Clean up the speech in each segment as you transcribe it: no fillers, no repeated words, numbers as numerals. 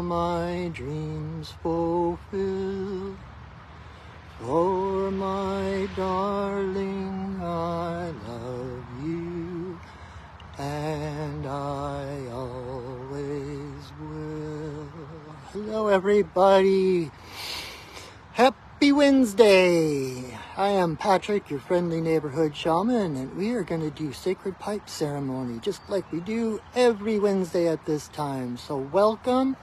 my dreams fulfilled. For my darling, I love you, and I always will. Hello, everybody. Happy Wednesday. I am Patrick, your friendly neighborhood shaman, and we are going to do sacred pipe ceremony, just like we do every Wednesday at this time. So welcome.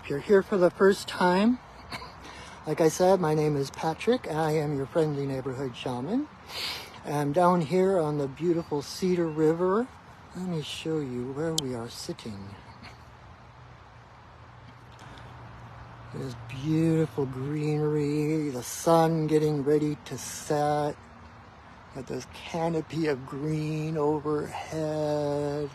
If you're here for the first time, like I said, my name is Patrick. I am your friendly neighborhood shaman. I'm down here on the beautiful Cedar River. Let me show you where we are sitting. There's beautiful greenery, the sun getting ready to set. Got this canopy of green overhead.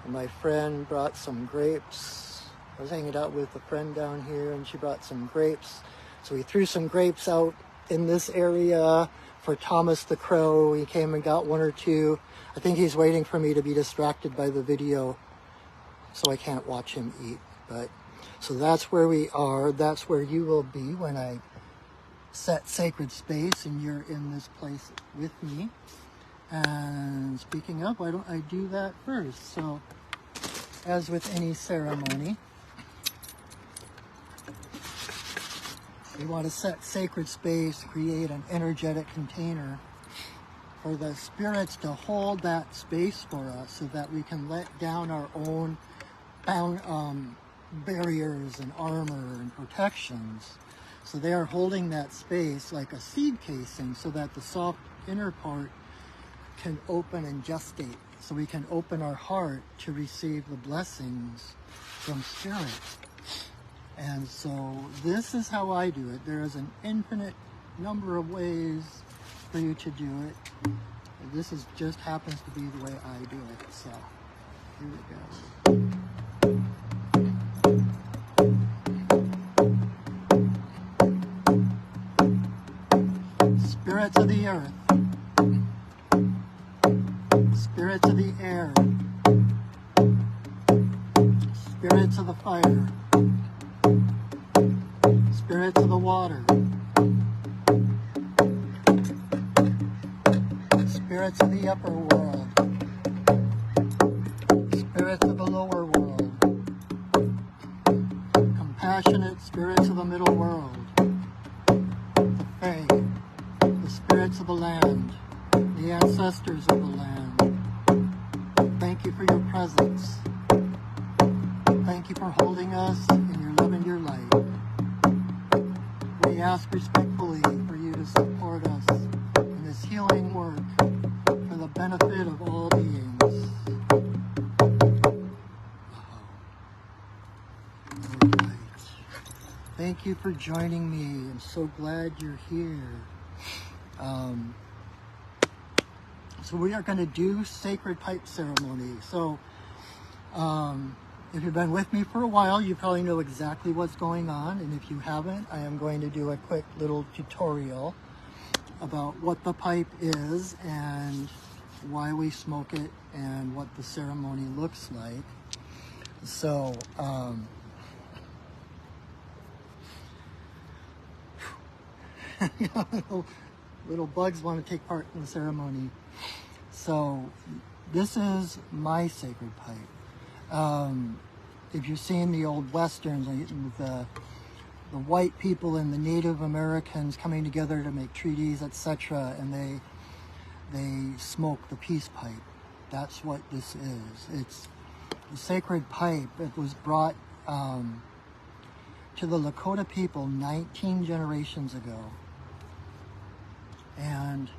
And my friend brought some grapes. I was hanging out with a friend down here and she brought some grapes. So we threw some grapes out in this area for Thomas the Crow. He came and got one or two. I think he's waiting for me to be distracted by the video, so I can't watch him eat. But so that's where we are. That's where you will be when I set sacred space and you're in this place with me. And speaking of, why don't I do that first? So, as with any ceremony, we want to set sacred space, create an energetic container for the spirits to hold that space for us so that we can let down our own barriers and armor and protections. So they are holding that space like a seed casing so that the soft inner part can open and gestate, so we can open our heart to receive the blessings from Spirit. And so this is how I do it. There is an infinite number of ways for you to do it. This is just happens to be the way I do it. So here we go. Spirits of the earth, spirits of the air, spirits of the fire, spirits of the water, spirits of the upper world, spirits of the lower world, compassionate spirits of the middle world, the Fae, the spirits of the land, the ancestors of the land. Thank you for your presence. Thank you for holding us in your love and your light. We ask respectfully for you to support us in this healing work for the benefit of all beings. All right. Thank you for joining me. I'm so glad you're here. So we are going to do sacred pipe ceremony. So if you've been with me for a while, you probably know exactly what's going on. And if you haven't, I am going to do a quick little tutorial about what the pipe is and why we smoke it and what the ceremony looks like. So little bugs want to take part in the ceremony. So this is my sacred pipe. If you've seen the old westerns, the white people and the Native Americans coming together to make treaties, etc., and they smoke the peace pipe. That's what this is. It's the sacred pipe. It was brought to the Lakota people 19 generations ago. And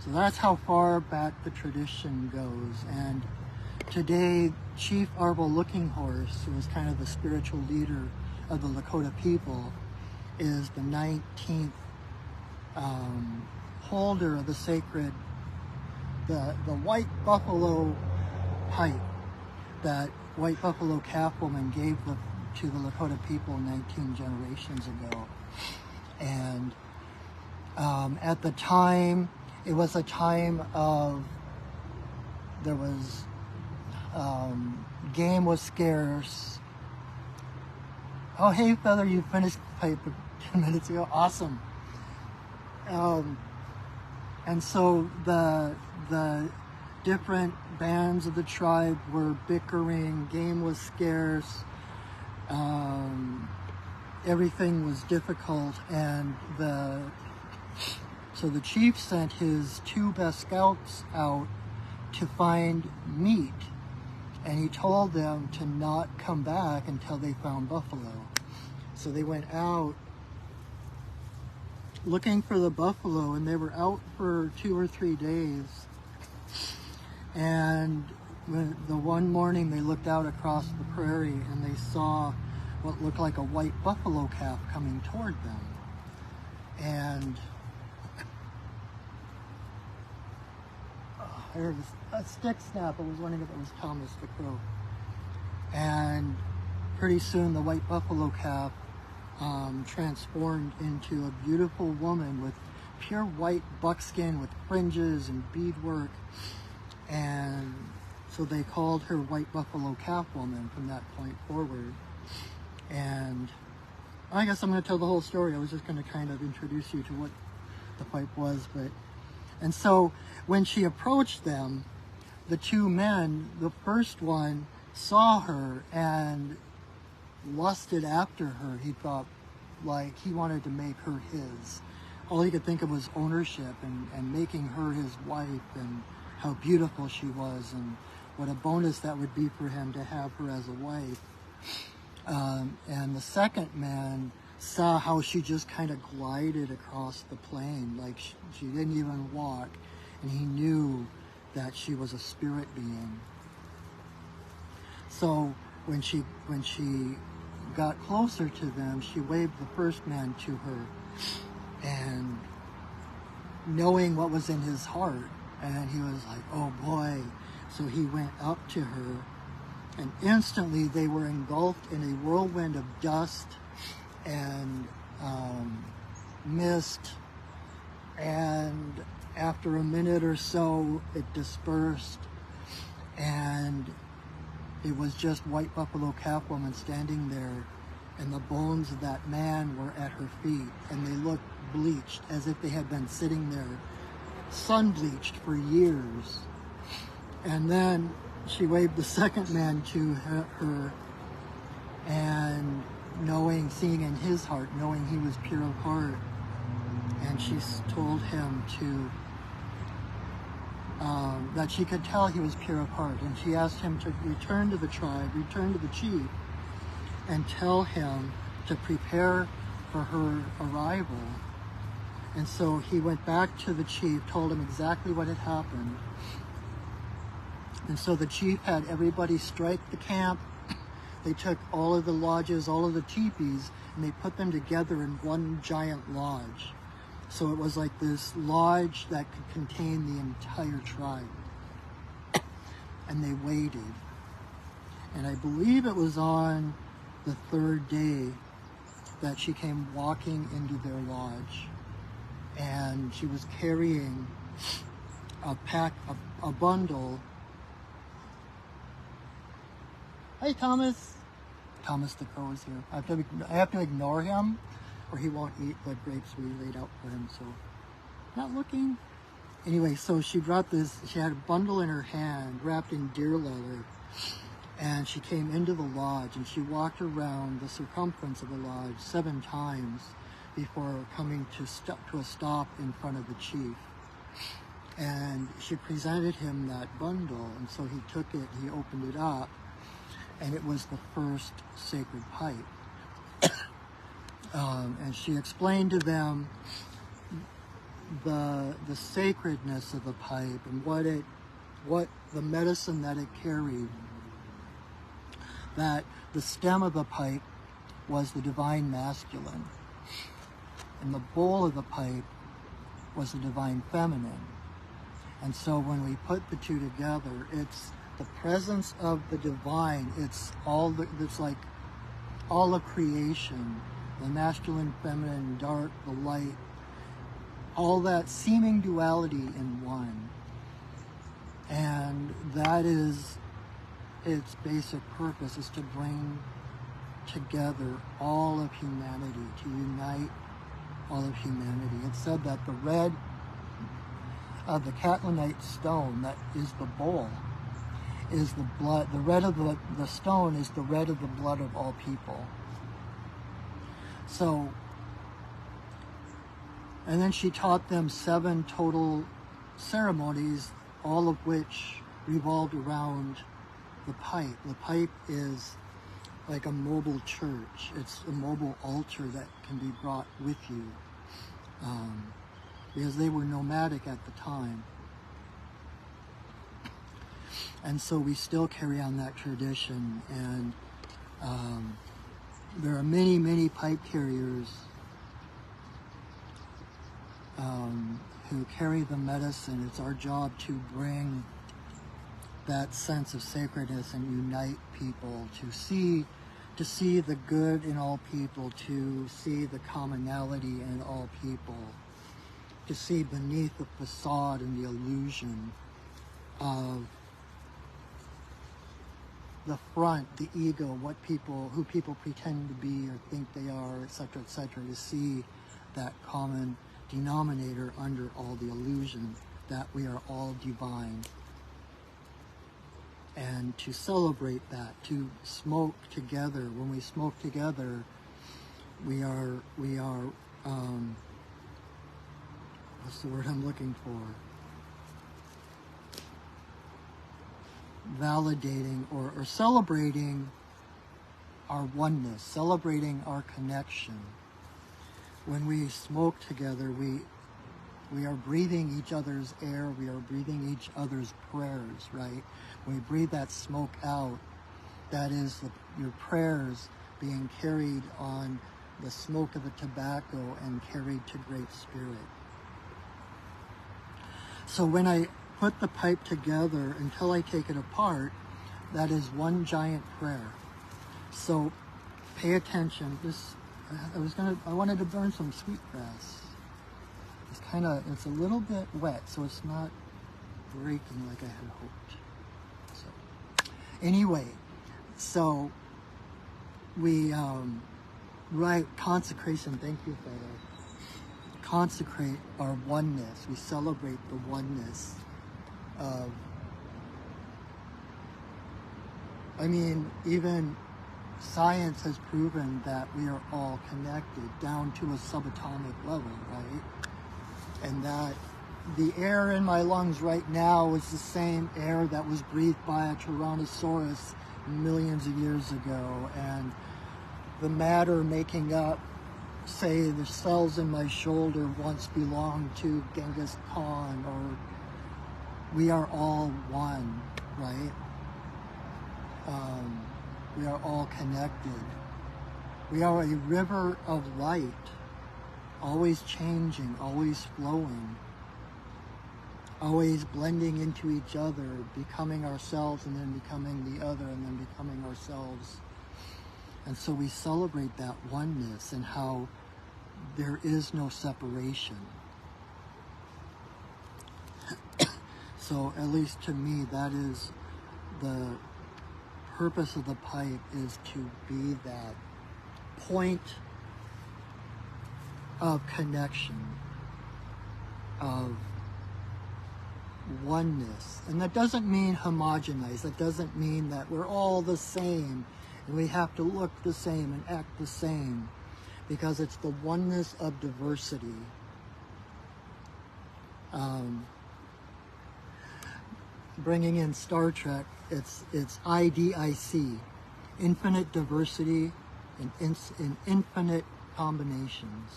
so that's how far back the tradition goes. And today, Chief Arvo Looking Horse, who is kind of the spiritual leader of the Lakota people, is the 19th holder of the sacred, the white buffalo pipe that white buffalo calf woman gave to the Lakota people 19 generations ago. And at the time, it was a time of there was game was scarce. Oh, hey, Feather, you finished pipe 10 minutes ago. Awesome. And so the different bands of the tribe were bickering. Game was scarce. Everything was difficult, and so the chief sent his 2 best scouts out to find meat, and he told them to not come back until they found buffalo. So they went out looking for the buffalo, and they were out for 2 or 3 days. And the one morning they looked out across the prairie and they saw what looked like a white buffalo calf coming toward them. And I heard a stick snap. I was wondering if it was Thomas the Crow. And pretty soon the white buffalo calf transformed into a beautiful woman with pure white buckskin with fringes and beadwork. And so they called her White Buffalo Calf Woman from that point forward. And I guess I'm going to tell the whole story. I was just going to kind of introduce you to what the fight was. And so when she approached them, the 2 men, the first one saw her and lusted after her. He thought, like, he wanted to make her his. All he could think of was ownership and making her his wife, and how beautiful she was, and what a bonus that would be for him to have her as a wife. And the second man saw how she just kind of glided across the plain, like she didn't even walk, and he knew that she was a spirit being. So when she got closer to them, she waved the first man to her, and knowing what was in his heart, and he was like, oh boy. So he went up to her, and instantly they were engulfed in a whirlwind of dust and mist. And after a minute or so, it dispersed, and it was just White Buffalo Calf Woman standing there, and the bones of that man were at her feet, and they looked bleached, as if they had been sitting there, sun-bleached for years. And then she waved the second man to her, and seeing in his heart, knowing he was pure of heart, and she told him that she could tell he was pure of heart, and she asked him to return to the tribe, return to the chief, and tell him to prepare for her arrival. And so he went back to the chief, told him exactly what had happened. And so the chief had everybody strike the camp. They took all of the lodges, all of the teepees, and they put them together in one giant lodge. So it was like this lodge that could contain the entire tribe. And they waited. And I believe it was on the 3rd day that she came walking into their lodge. And she was carrying a bundle. Hey, Thomas. Thomas the Crow is here. I have to ignore him, or he won't eat the grapes we laid out for him, so not looking. Anyway, so she brought this, she had a bundle in her hand wrapped in deer leather, and she came into the lodge, and she walked around the circumference of the lodge 7 times before coming to a stop in front of the chief. And she presented him that bundle, and so he took it, he opened it up, and it was the first sacred pipe. And she explained to them the sacredness of the pipe and what the medicine that it carried. That the stem of the pipe was the divine masculine, and the bowl of the pipe was the divine feminine. And so when we put the two together, it's the presence of the divine. It's like all of creation, the masculine, feminine, dark, the light, all that seeming duality in one. And that is its basic purpose, is to bring together all of humanity, to unite all of humanity. It said that the red of the Catlinite stone, that is the bowl, is the blood. The red of the stone is the red of the blood of all people. So, and then she taught them 7 total ceremonies, all of which revolved around the pipe. The pipe is like a mobile church. It's a mobile altar that can be brought with you, because they were nomadic at the time. And so we still carry on that tradition, and there are many, many pipe carriers who carry the medicine. It's our job to bring that sense of sacredness and unite people, to see the good in all people, to see the commonality in all people, to see beneath the facade and the illusion of the front, the ego, who people pretend to be or think they are, etc., to see that common denominator under all the illusion, that we are all divine. And to celebrate that, to smoke together. When we smoke together, we are what's the word I'm looking for? Validating or celebrating our oneness, celebrating our connection. When we smoke together, we are breathing each other's air, we are breathing each other's prayers, right? When we breathe that smoke out, that is your prayers being carried on the smoke of the tobacco and carried to Great Spirit. So when I put the pipe together, until I take it apart, that is one giant prayer. So pay attention. I wanted to burn some sweetgrass. It's a little bit wet, so it's not breaking like I had hoped. So anyway, we consecration. Thank you, Father. Consecrate our oneness. We celebrate the oneness of. Even science has proven that we are all connected down to a subatomic level, right? And that the air in my lungs right now is the same air that was breathed by a Tyrannosaurus millions of years ago. And the matter making up, say, the cells in my shoulder once belonged to Genghis Khan, or we are all one, right? We are all connected. We are a river of light, always changing, always flowing, always blending into each other, becoming ourselves and then becoming the other and then becoming ourselves. And so we celebrate that oneness and how there is no separation. So at least to me, that is the purpose of the pipe, is to be that point of connection, of oneness. And that doesn't mean homogenize. That doesn't mean that we're all the same and we have to look the same and act the same, because it's the oneness of diversity. Bringing in Star Trek, it's IDIC, infinite diversity in infinite combinations.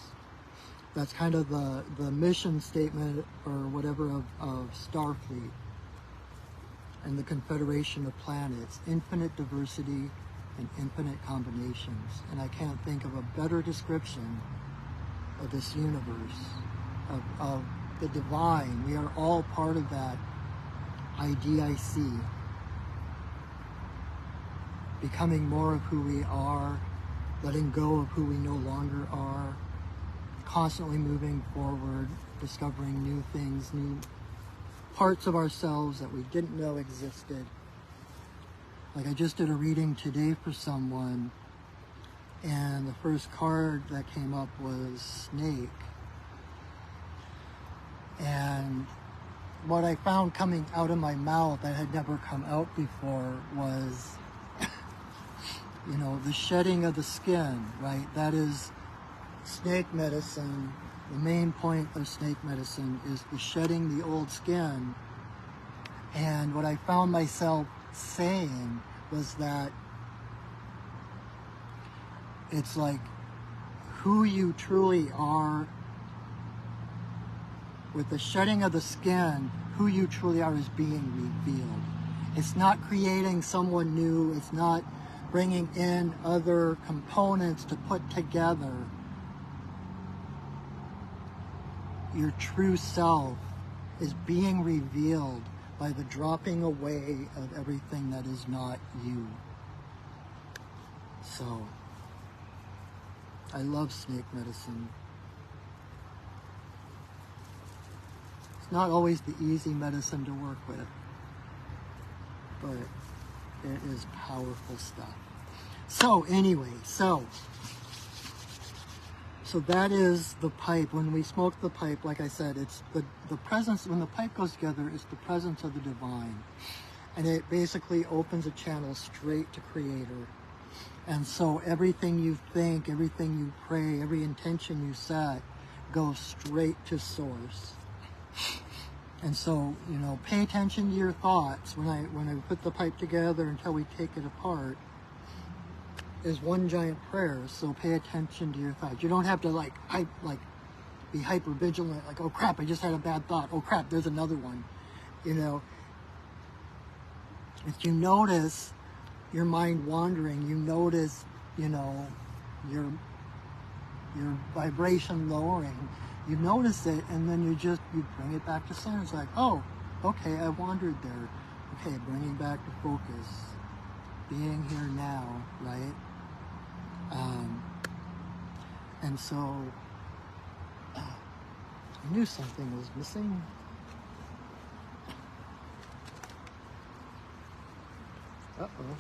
That's kind of the mission statement or whatever of Starfleet and the Confederation of Planets. Infinite diversity and infinite combinations. And I can't think of a better description of this universe, of the divine. We are all part of that IDIC. Becoming more of who we are, letting go of who we no longer are, constantly moving forward, discovering new things, parts of ourselves that we didn't know existed. Like I just did a reading today for someone, and the first card that came up was snake. And what I found coming out of my mouth that had never come out before was, you know, the shedding of the skin, right? That is snake medicine. The main point of snake medicine is the shedding the old skin. And what I found myself saying was that it's like who you truly are, with the shedding of the skin, who you truly are is being revealed. It's not creating someone new. It's not bringing in other components to put together. Your true self is being revealed by the dropping away of everything that is not you. So, I love snake medicine. It's not always the easy medicine to work with, but it is powerful stuff. So anyway, so that is the pipe. When we smoke the pipe, like I said, it's the presence, when the pipe goes together, it's the presence of the divine. And it basically opens a channel straight to Creator. And so everything you think, everything you pray, every intention you set goes straight to Source. And so, you know, pay attention to your thoughts. When I put the pipe together until we take it apart, is one giant prayer. So pay attention to your thoughts. You don't have to be hyper vigilant. Like, oh crap, I just had a bad thought. Oh crap, there's another one. You know, if you notice your mind wandering, you notice, you know, your vibration lowering. You notice it, and then you bring it back to center. It's like, oh, okay, I wandered there. Okay, bringing back to focus. Being here now, right? And so, I knew something was missing. Uh-oh.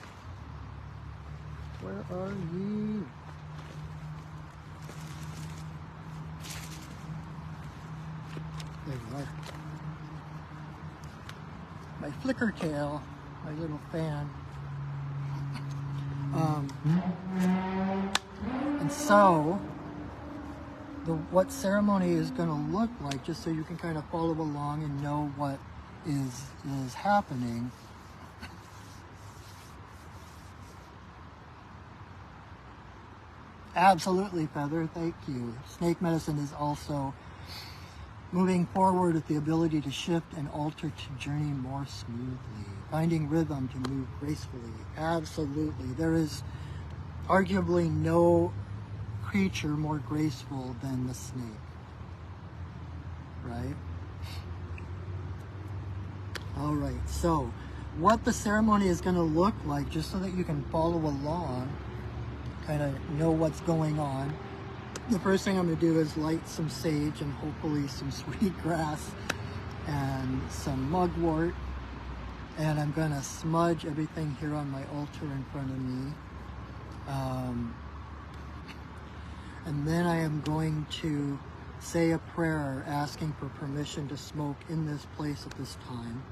Where are you? There you are. My flicker tail, my little fan. And so, what ceremony is going to look like, just so you can kind of follow along and know what is happening. Absolutely, Feather, thank you. Snake medicine is also moving forward with the ability to shift and alter to journey more smoothly, finding rhythm to move gracefully. Absolutely. There is arguably no creature more graceful than the snake, right? All right, so what the ceremony is going to look like, just so that you can follow along, kind of know what's going on. The first thing I'm going to do is light some sage and hopefully some sweetgrass and some mugwort. And I'm going to smudge everything here on my altar in front of me. And then I am going to say a prayer asking for permission to smoke in this place at this time.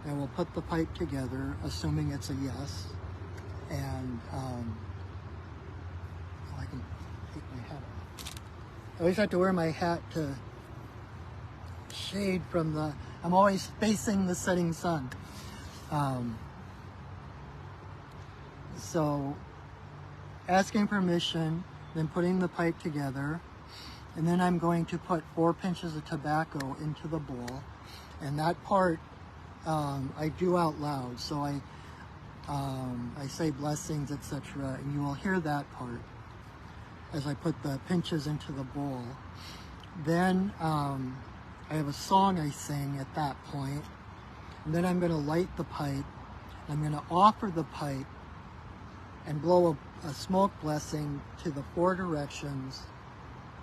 And we'll put the pipe together, assuming it's a yes. And I can take my hat off. I always have to wear my hat to shade from the, I'm always facing the setting sun. So asking permission, then putting the pipe together, and then I'm going to put 4 pinches of tobacco into the bowl, and that part I do out loud, so I say blessings, etc., and you will hear that part as I put the pinches into the bowl. Then I have a song I sing at that point, and then I'm going to light the pipe. I'm going to offer the pipe and blow a smoke blessing to the 4 directions,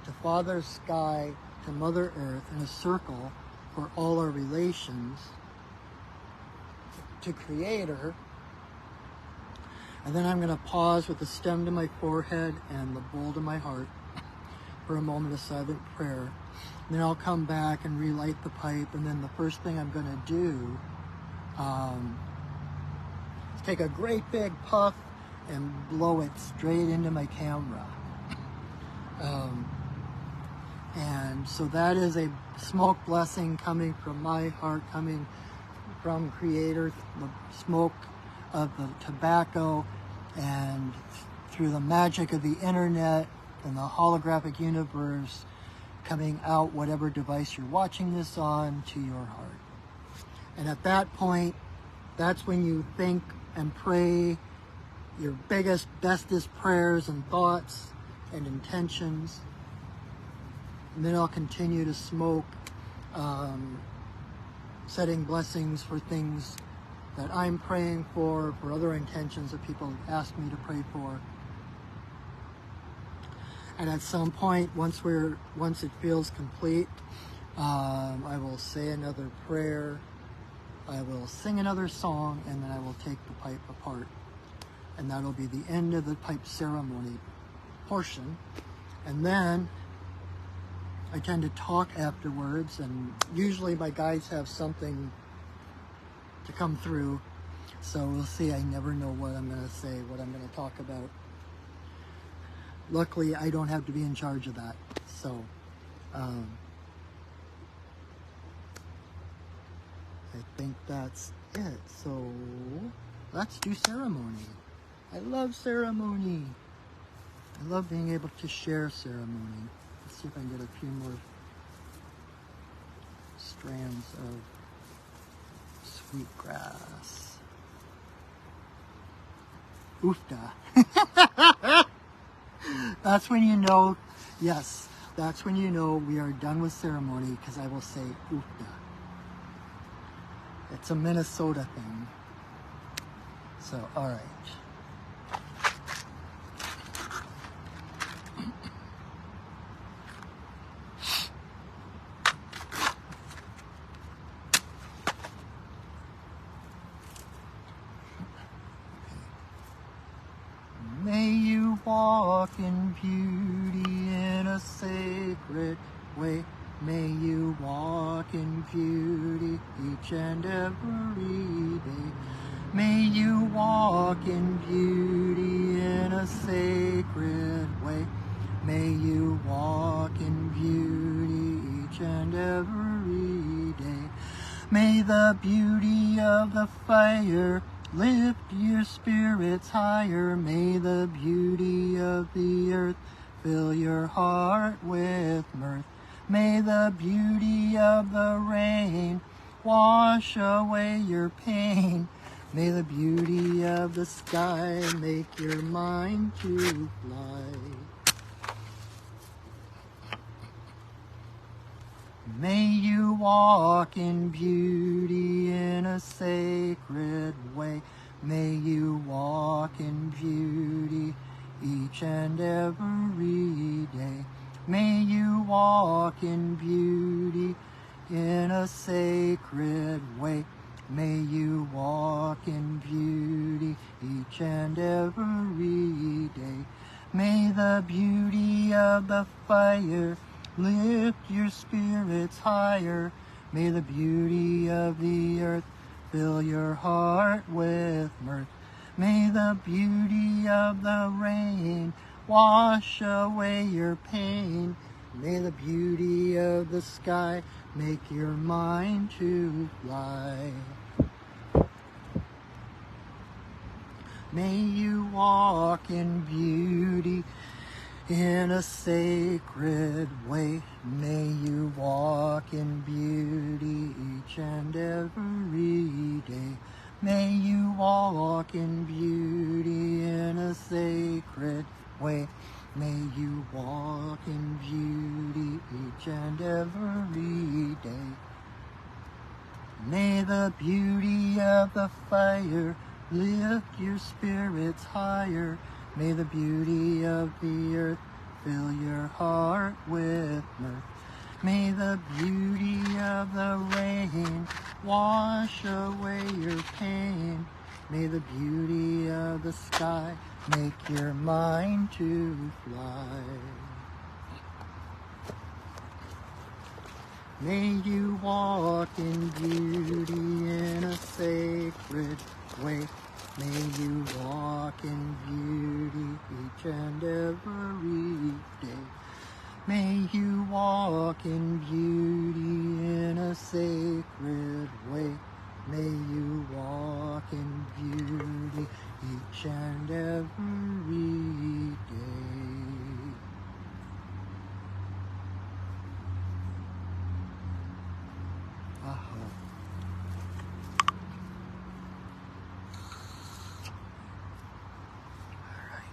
to Father Sky, to Mother Earth, in a circle, for all our relations to Creator. And then I'm going to pause with the stem to my forehead and the bowl to my heart for a moment of silent prayer. And then I'll come back and relight the pipe, and then the first thing I'm going to do is take a great big puff and blow it straight into my camera. And so that is a smoke blessing coming from my heart, coming from Creator, the smoke of the tobacco, and through the magic of the internet and the holographic universe, coming out whatever device you're watching this on to your heart. And at that point, that's when you think and pray your biggest, bestest prayers and thoughts and intentions. And then I'll continue to smoke, setting blessings for things that I'm praying for other intentions that people ask me to pray for. And at some point, once it feels complete, I will say another prayer, I will sing another song, and then I will take the pipe apart. And that'll be the end of the pipe ceremony portion. And then I tend to talk afterwards, and usually my guides have something to come through. So we'll see. I never know what I'm going to say, what I'm going to talk about. Luckily, I don't have to be in charge of that. So I think that's it. So let's do ceremony. I love ceremony. I love being able to share ceremony. Let's see if I can get a few more strands of sweetgrass. Oofda. That's when you know, yes, that's when you know we are done with ceremony, because I will say oofda. It's a Minnesota thing. So, all right. May you walk in beauty in a sacred way. May you walk in beauty each and every day. May you walk in beauty in a sacred way. May you walk in beauty each and every day. May the beauty of the fire lift your spirits higher. May the beauty of the earth fill your heart with mirth. May the beauty of the rain wash away your pain. May the beauty of the sky make your mind to fly. May you walk in beauty in a sacred way. May you walk in beauty each and every day. May you walk in beauty in a sacred way. May you walk in beauty each and every day. May the beauty of the fire lift your spirits higher. May the beauty of the earth fill your heart with mirth. May the beauty of the rain wash away your pain. May the beauty of the sky make your mind to fly. May you walk in beauty in a sacred way. May you walk in beauty each and every day. May you walk in beauty in a sacred way. May you walk in beauty each and every day. May the beauty of the fire lift your spirits higher. May the beauty of the earth fill your heart with mirth. May the beauty of the rain wash away your pain. May the beauty of the sky make your mind to fly. May you walk in beauty in a sacred way. May you walk in beauty each and every day. May you walk in beauty in a sacred way. May you walk in beauty each and every day. Aha. All right.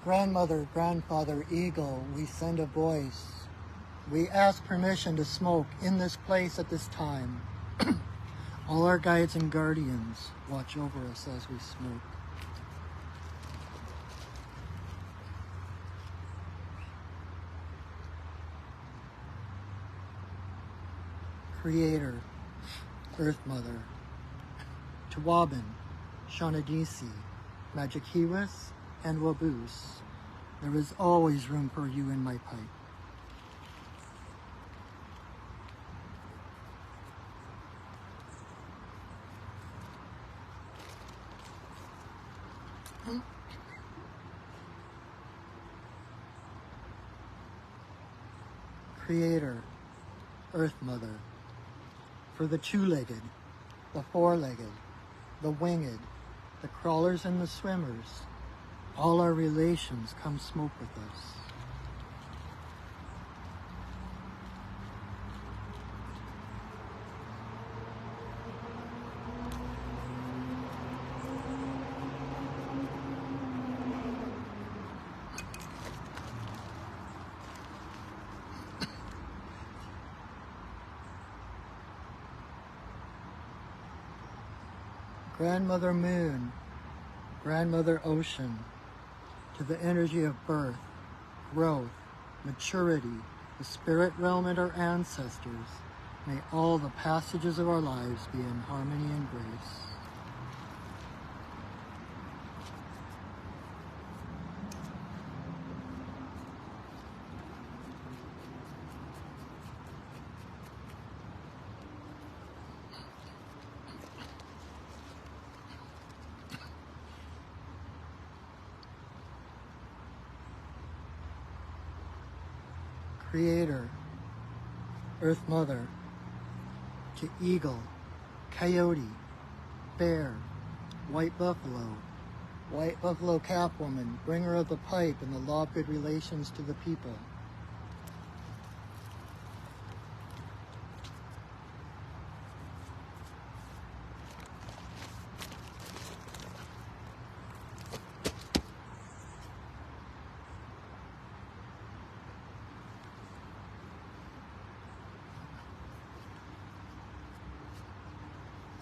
Grandmother, grandfather, eagle, we send a voice. We ask permission to smoke in this place at this time. All our guides and guardians watch over us as we smoke. Creator, Earth Mother, Tawabin, Shanadisi, Magikiwas, and Waboose, there is always room for you in my pipe. Creator, Earth Mother, for the two-legged, the four-legged, the winged, the crawlers and the swimmers, all our relations come smoke with us. Grandmother Moon, Grandmother Ocean, to the energy of birth, growth, maturity, the spirit realm and our ancestors, may all the passages of our lives be in harmony and grace. Creator, Earth Mother, to eagle, coyote, bear, white buffalo Catwoman, bringer of the pipe and the law of good relations to the people.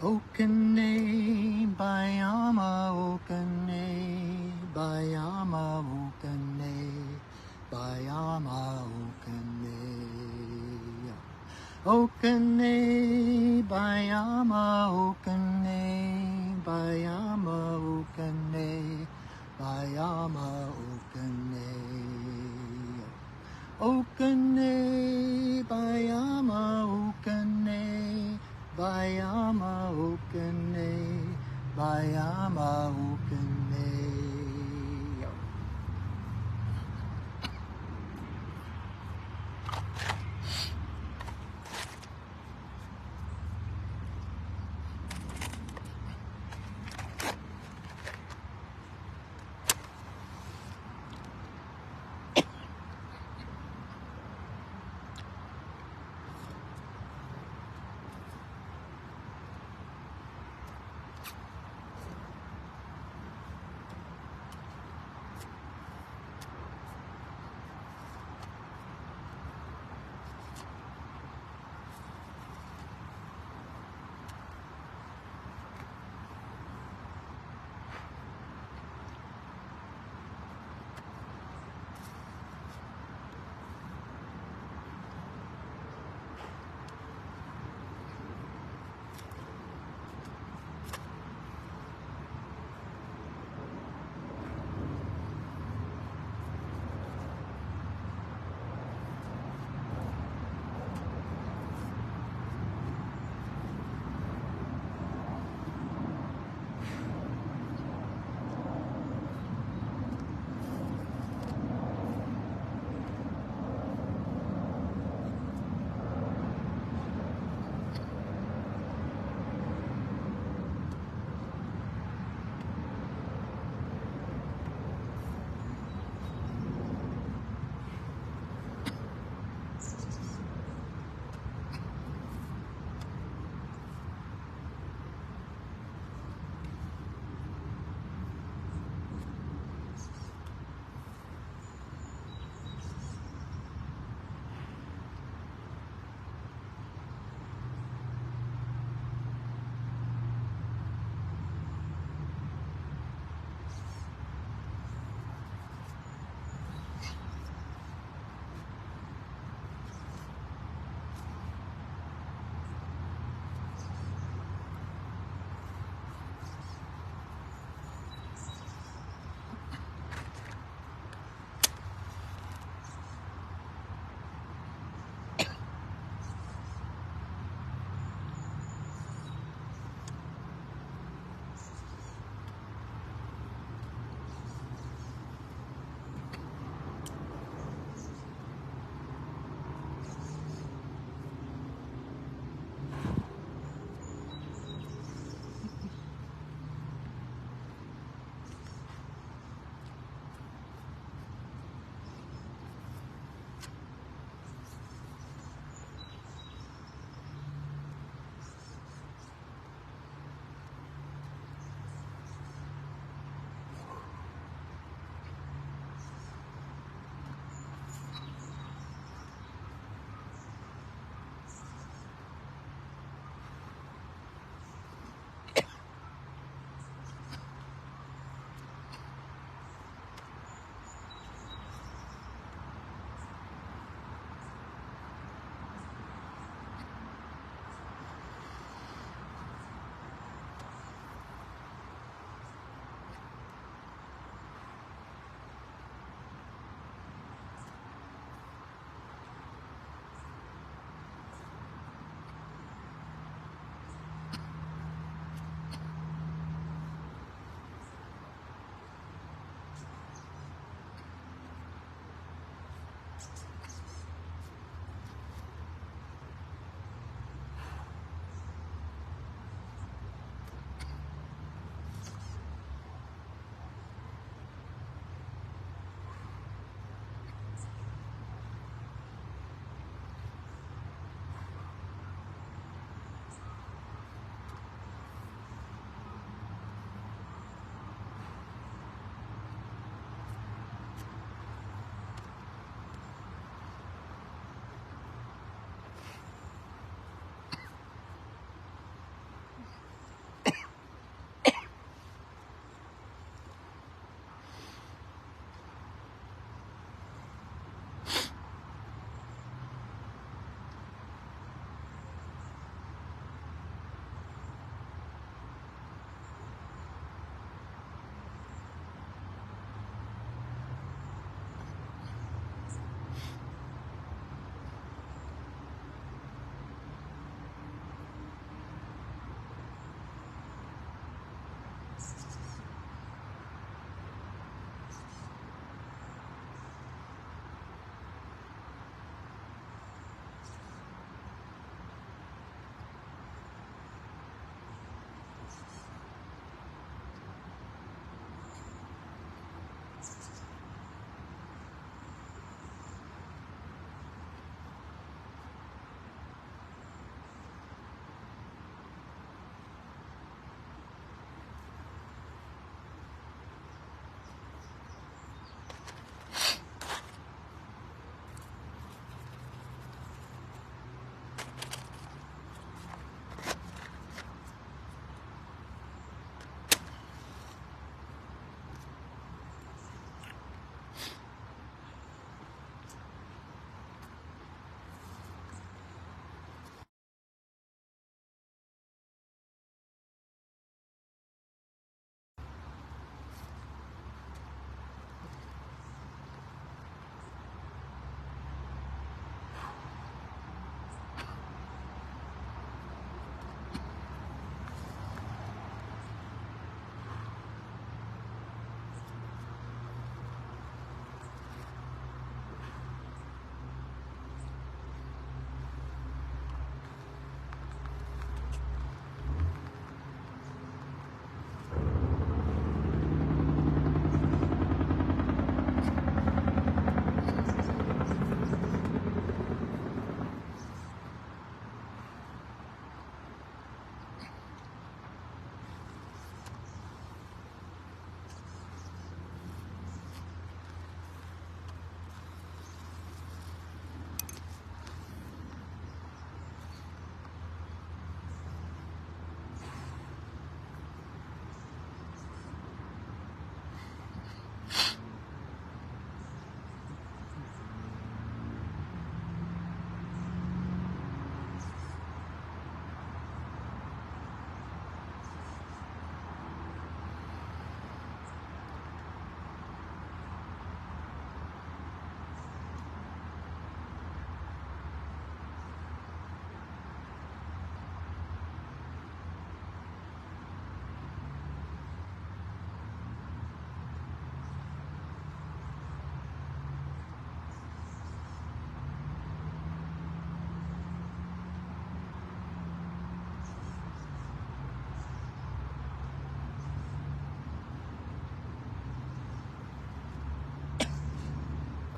Okane, Bayama, Okane, Bayama, Okane, Bayama, Okane. Okane, Bayama, Okane, Bayama, Okane, Bayama, Okane. Okane, Bayama, Okane, Bayama, Okane, Bayama, Okane.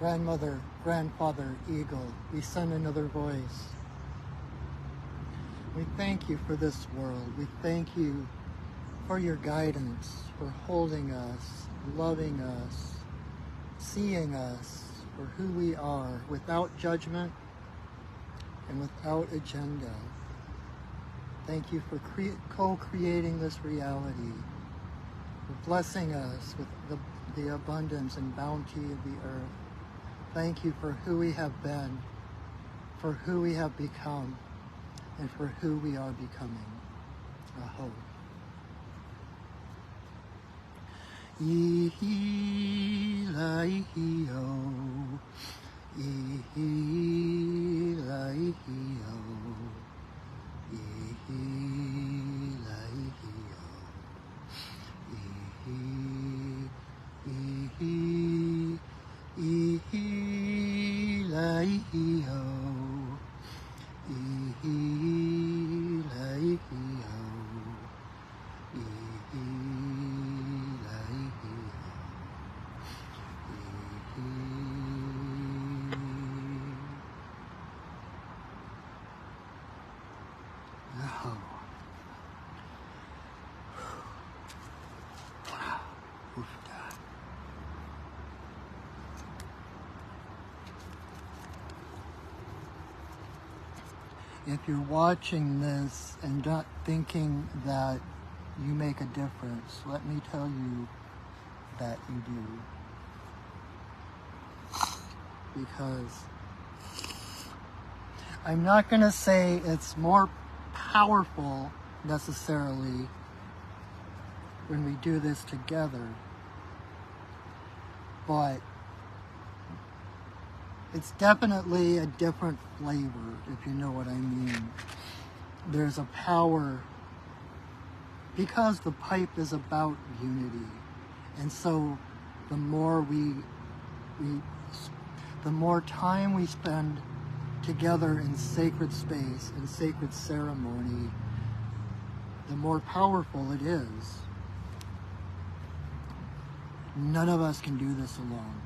grandmother, grandfather, eagle, we send another voice. We thank you for this world. We thank you for your guidance, for holding us, loving us, seeing us for who we are, without judgment and without agenda. Thank you for co-creating this reality, for blessing us with the abundance and bounty of the earth. Thank you for who we have been, for who we have become, and for who we are becoming. Aho. Ihi-la-ihi-o, ihi-la-ihi-o, ihi-la-ihi-o, ihi-la-ihi-o, ihi-la-ihi-o, If you're watching this and not thinking that you make a difference, let me tell you that you do. Because I'm not going to say it's more powerful necessarily when we do this together, but it's definitely a different flavor, if you know what I mean. There's a power, because the pipe is about unity. And so the more the more time we spend together in sacred space, in sacred ceremony, the more powerful it is. None of us can do this alone.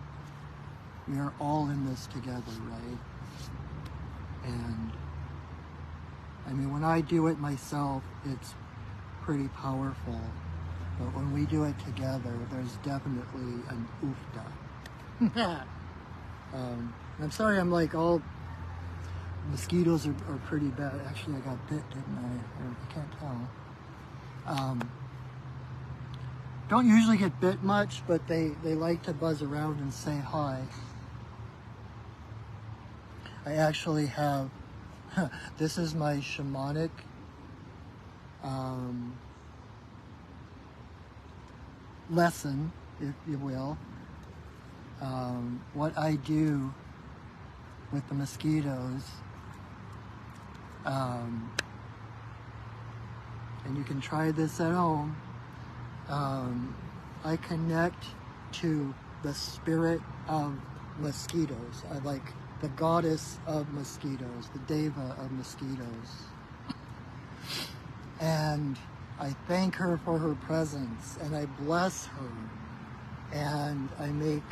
We are all in this together, right? And I mean, when I do it myself, it's pretty powerful. But when we do it together, there's definitely an oofda. I'm sorry, I'm like all, mosquitoes are pretty bad. Actually, I got bit, didn't I? Or I can't tell. Don't usually get bit much, but they like to buzz around and say hi. I actually have, this is my shamanic lesson, if you will. What I do with the mosquitoes, and you can try this at home. I connect to the spirit of mosquitoes. I like the goddess of mosquitoes, the deva of mosquitoes. And I thank her for her presence, and I bless her, and I make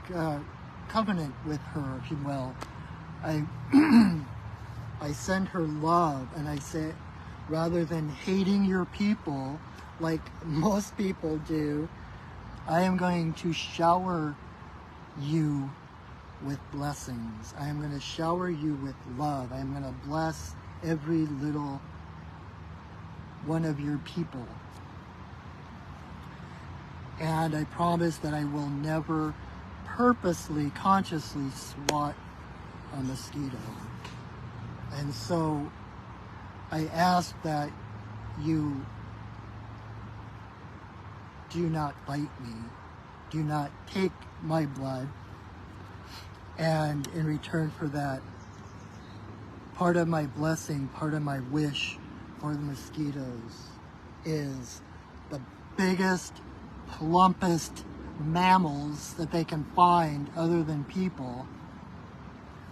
a covenant with her, if you will. I send her love, and I say, rather than hating your people like most people do, I am going to shower you with blessings. I am going to shower you with love. I am going to bless every little one of your people. And I promise that I will never purposely, consciously swat a mosquito. And so I ask that you do not bite me, do not take my blood, and in return for that, part of my blessing, part of my wish for the mosquitoes is the biggest, plumpest mammals that they can find other than people,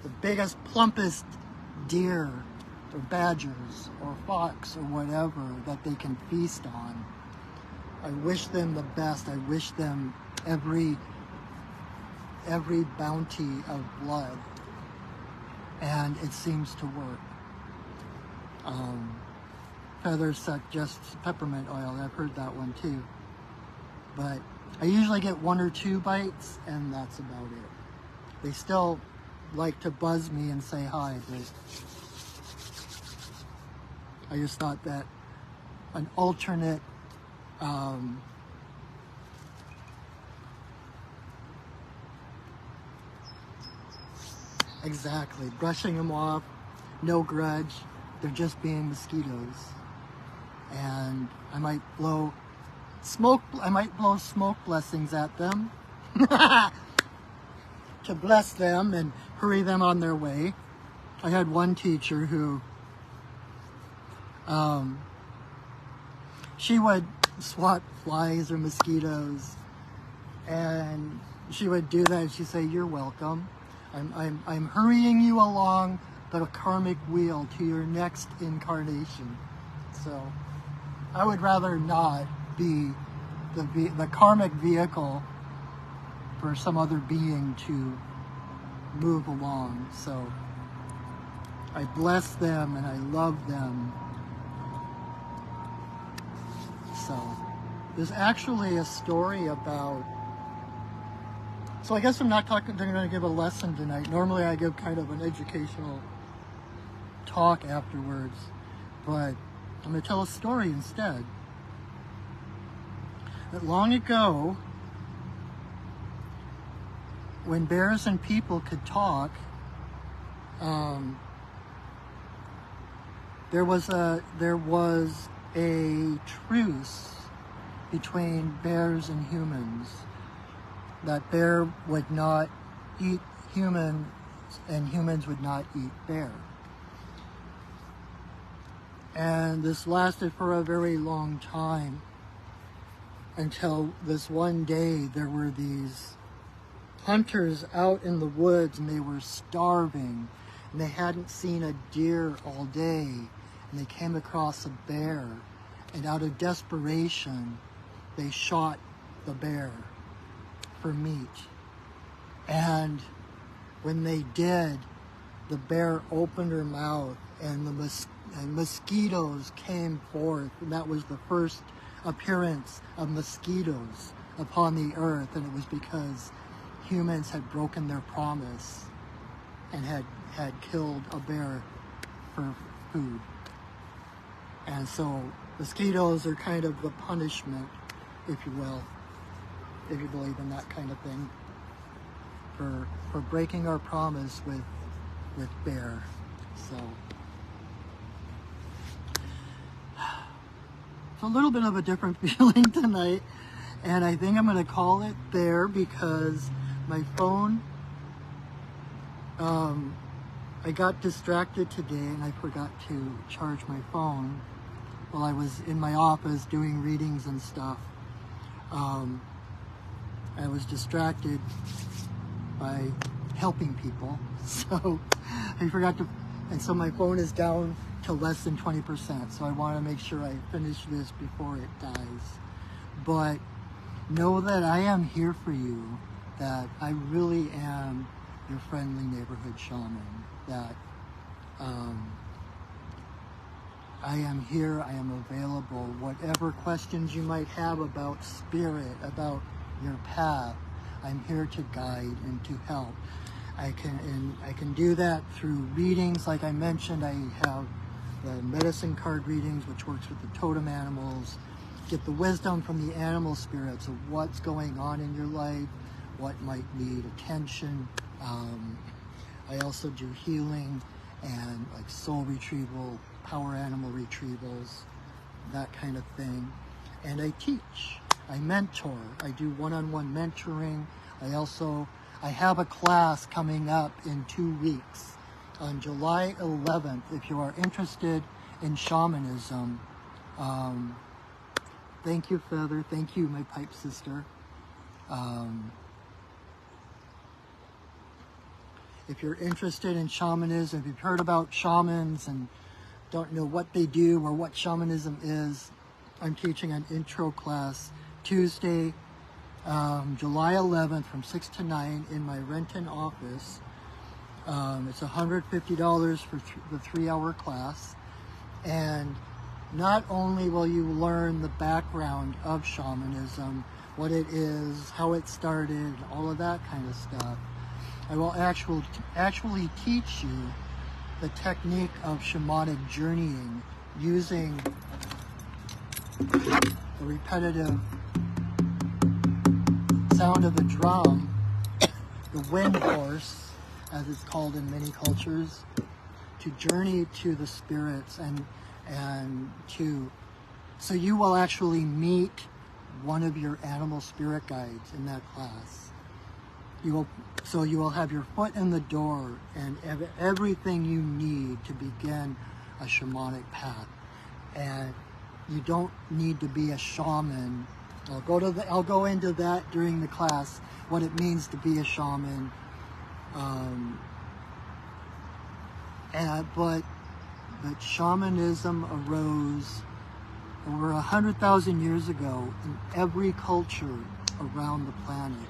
the biggest, plumpest deer or badgers or fox or whatever that they can feast on. I wish them the best. I wish them every every bounty of blood, and it seems to work. Feathers suggests peppermint oil. I've heard that one too. But I usually get 1 or 2 bites, and that's about it. They still like to buzz me and say hi, but I just thought that an alternate exactly, brushing them off, no grudge, they're just being mosquitoes. And I might blow smoke blessings at them to bless them and hurry them on their way. I had one teacher who she would swat flies or mosquitoes, and she would do that and she'd say, "You're welcome. I'm hurrying you along the karmic wheel to your next incarnation." So I would rather not be the karmic vehicle for some other being to move along. So I bless them and I love them. So there's actually a story about, so I guess I'm not going to give a lesson tonight. Normally I give kind of an educational talk afterwards, but I'm going to tell a story instead. That long ago, when bears and people could talk, there was a truce between bears and humans. That bear would not eat humans and humans would not eat bear. And this lasted for a very long time, until this one day there were these hunters out in the woods and they were starving and they hadn't seen a deer all day, and they came across a bear, and out of desperation they shot the bear for meat. And when they did, the bear opened her mouth and mosquitoes came forth, and that was the first appearance of mosquitoes upon the earth. And it was because humans had broken their promise and had killed a bear for food. And so mosquitoes are kind of the punishment, if you will, if you believe in that kind of thing, for breaking our promise with bear. So it's a little bit of a different feeling tonight, and I think I'm going to call it there because my phone, I got distracted today and I forgot to charge my phone while I was in my office doing readings and stuff. I was distracted by helping people, so I forgot to, and so my phone is down to less than 20%, so I want to make sure I finish this before it dies. But know that I am here for you, that I really am your friendly neighborhood shaman, that I am here, I am available. Whatever questions you might have about spirit, about your path, I'm here to guide and to help. I can do that through readings. Like I mentioned, I have the medicine card readings, which works with the totem animals. Get the wisdom from the animal spirits of what's going on in your life, what might need attention. I also do healing and like soul retrieval, power animal retrievals, that kind of thing. And I teach, I mentor, I do one-on-one mentoring. I have a class coming up in 2 weeks on July 11th. If you are interested in shamanism, thank you, Feather. Thank you, my pipe sister. If you're interested in shamanism, if you've heard about shamans and don't know what they do or what shamanism is, I'm teaching an intro class Tuesday, July 11th from 6 to 9 in my Renton office. It's $150 for the 3-hour class. And not only will you learn the background of shamanism, what it is, how it started, all of that kind of stuff, I will actually teach you the technique of shamanic journeying using the repetitive sound of the drum, the wind horse, as it's called in many cultures, to journey to the spirits and so you will actually meet one of your animal spirit guides in that class. You will have your foot in the door and everything you need to begin a shamanic path. And you don't need to be a shaman. I'll go into that during the class, what it means to be a shaman. But shamanism arose over 100,000 years ago in every culture around the planet.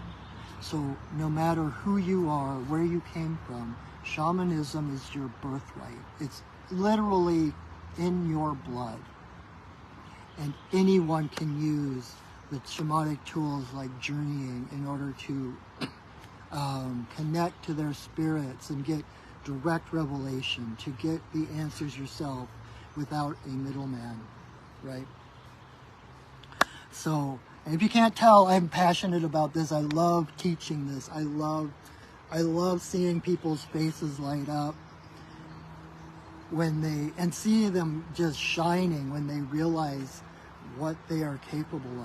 So no matter who you are, where you came from, shamanism is your birthright. It's literally in your blood. And anyone can use the shamanic tools like journeying in order to connect to their spirits and get direct revelation, to get the answers yourself without a middleman, right? So, and if you can't tell, I'm passionate about this. I love teaching this. I love seeing people's faces light up and see them just shining when they realize what they are capable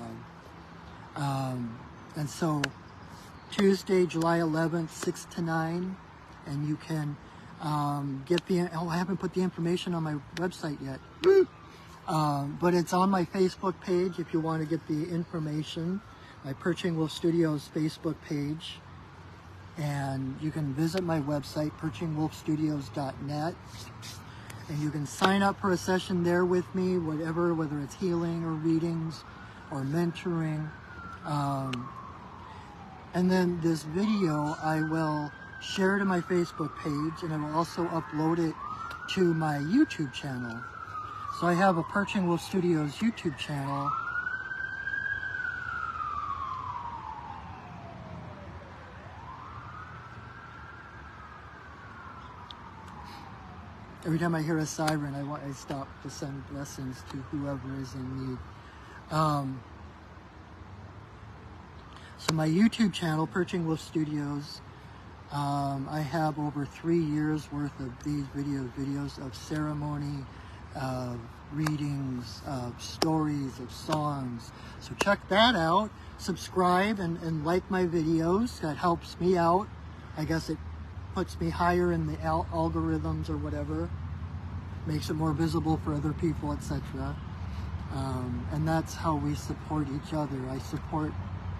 of. And so Tuesday, July 11th, 6 to 9, and you can I haven't put the information on my website yet, but it's on my Facebook page if you want to get the information, my Perching Wolf Studios Facebook page. And you can visit my website, perchingwolfstudios.net, and you can sign up for a session there with me, whether it's healing or readings or mentoring. And then this video I will share to my Facebook page, and I will also upload it to my YouTube channel. So I have a Perching Wolf Studios YouTube channel. Every time I hear a siren, I stop to send blessings to whoever is in need. So my YouTube channel, Perching Wolf Studios, I have over 3 years worth of these videos of ceremony, of readings, of stories, of songs. So check that out, subscribe and like my videos. That helps me out. I guess it puts me higher in the algorithms or whatever, makes it more visible for other people, etc. And that's how we support each other. I support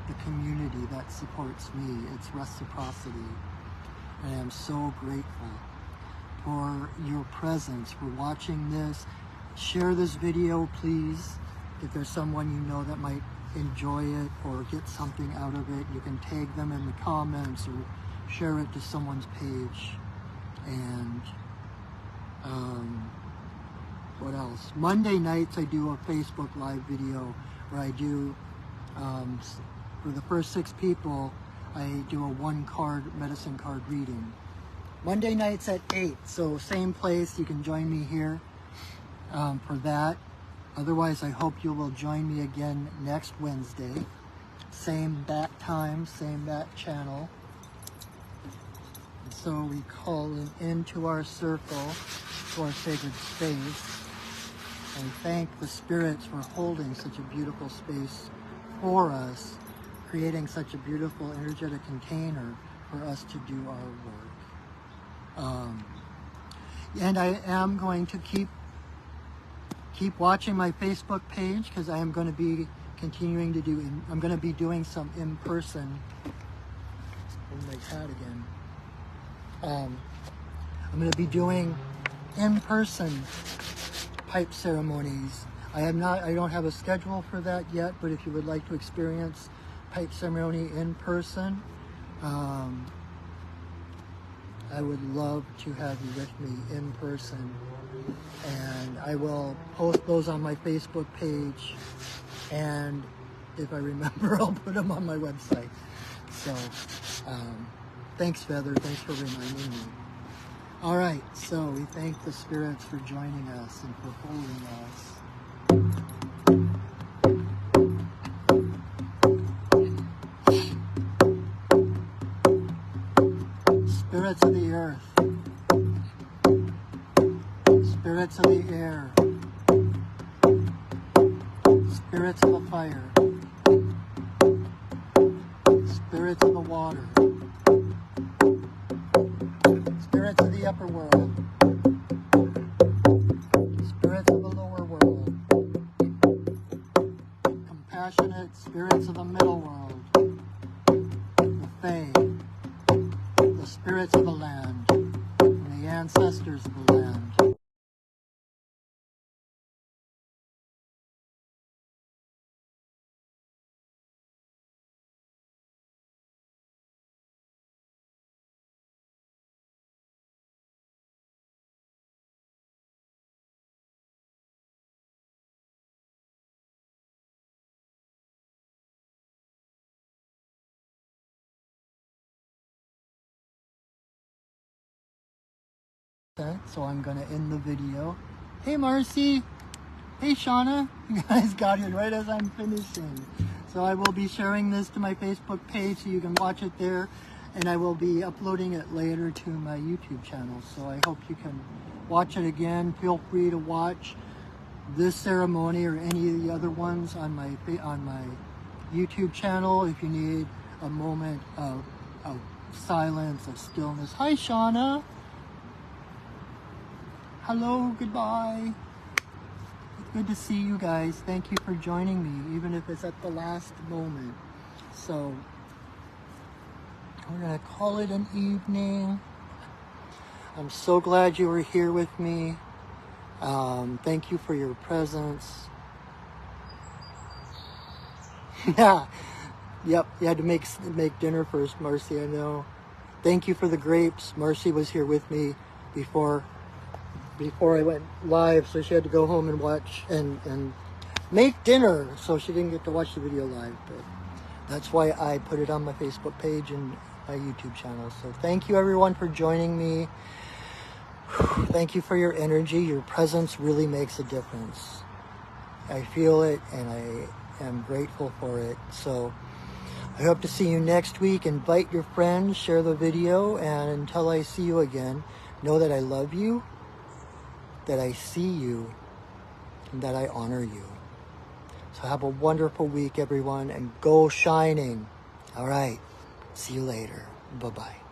the community that supports me. It's reciprocity. I am so grateful for your presence, for watching this. Share this video, please. If there's someone you know that might enjoy it or get something out of it, you can tag them in the comments or share it to someone's page. And what else? Monday nights I do a Facebook Live video where I do, for the first 6 people, I do a 1-card medicine card reading. Monday nights at 8, so same place. You can join me here for that. Otherwise, I hope you will join me again next Wednesday. Same bat time, same bat channel. And so we call an end to our circle, to our sacred space, and thank the spirits for holding such a beautiful space for us, creating such a beautiful energetic container for us to do our work. And I am going to keep watching my Facebook page, because I am going to be continuing to do, I'm going to be doing some in-person, oh my God again. I'm going to be doing in-person pipe ceremonies. I don't have a schedule for that yet, but if you would like to experience kite ceremony in person, I would love to have you with me in person. And I will post those on my Facebook page. And if I remember, I'll put them on my website. So, thanks, Feather. Thanks for reminding me. All right, so we thank the spirits for joining us and for holding us. Spirits of the earth, spirits of the air, spirits of the fire, spirits of the water, spirits of the upper world, spirits of the lower world, compassionate spirits of the middle world, the Fae, the spirits of the land, and the ancestors of the land. So I'm gonna end the video. Hey Marcy, hey Shauna, you guys got it right as I'm finishing. So I will be sharing this to my Facebook page so you can watch it there, and I will be uploading it later to my YouTube channel. So I hope you can watch it again. Feel free to watch this ceremony or any of the other ones on my YouTube channel if you need a moment of silence, of stillness. Hi Shauna. Hello, goodbye. It's good to see you guys. Thank you for joining me, even if it's at the last moment. So, we're gonna call it an evening. I'm so glad you were here with me. Thank you for your presence. Yeah, yep, you had to make dinner first, Marcy, I know. Thank you for the grapes. Marcy was here with me before I went live, so she had to go home and watch and make dinner, so she didn't get to watch the video live, but that's why I put it on my Facebook page and my YouTube channel. So thank you everyone for joining me. Thank you for your energy. Your presence really makes a difference. I feel it and I am grateful for it. So I hope to see you next week. Invite your friends, share the video, and until I see you again, know that I love you, that I see you, and that I honor you. So have a wonderful week, everyone, and go shining. All right. See you later. Bye-bye.